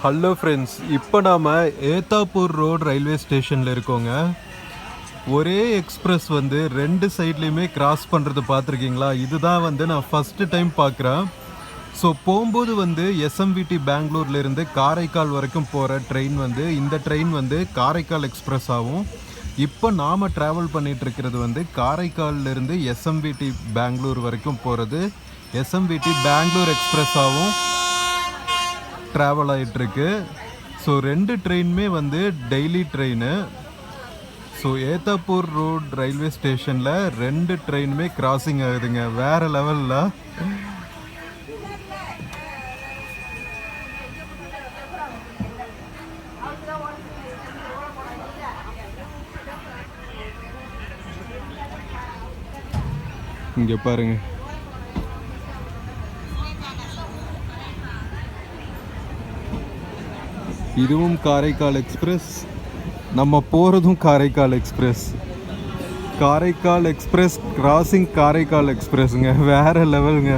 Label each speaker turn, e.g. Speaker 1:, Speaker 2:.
Speaker 1: Hello friends, இப்போ நாம் Ethapur road railway ஸ்டேஷனில் இருக்கோங்க. ஒரே எக்ஸ்பிரஸ் வந்து ரெண்டு சைட்லேயுமே கிராஸ் பண்ணுறது பார்த்துருக்கீங்களா? இதுதான் வந்து நான் ஃபஸ்ட்டு டைம் பார்க்குறேன். ஸோ போகும்போது வந்து எஸ்எம்விடி பெங்களூர்லேருந்து காரைக்கால் வரைக்கும் போகிற ட்ரெயின் வந்து இந்த ட்ரெயின் வந்து காரைக்கால் எக்ஸ்பிரஸ் ஆகும். இப்போ நாம் ட்ராவல் பண்ணிகிட்டு இருக்கிறது வந்து காரைக்கால்லேருந்து எஸ்எம்விடி பெங்களூர் வரைக்கும் போகிறது எஸ்எம்விடி பெங்களூர் எக்ஸ்பிரஸ் ஆகும் ட்ராவல் ஆகிட்டுருக்கு. ஸோ ரெண்டு ட்ரெயினுமே வந்து daily train. So Ethapur road railway ஸ்டேஷனில் ரெண்டு ட்ரெயினுமே கிராசிங் ஆகுதுங்க, வேறு லெவலில். இங்கே பாருங்க, இதுவும் காரைக்கால் எக்ஸ்பிரஸ், நம்ம போகிறதும் Karaikal express. Karaikal express crossing Karaikal எக்ஸ்பிரஸ்ங்க, வேறு லெவலுங்க.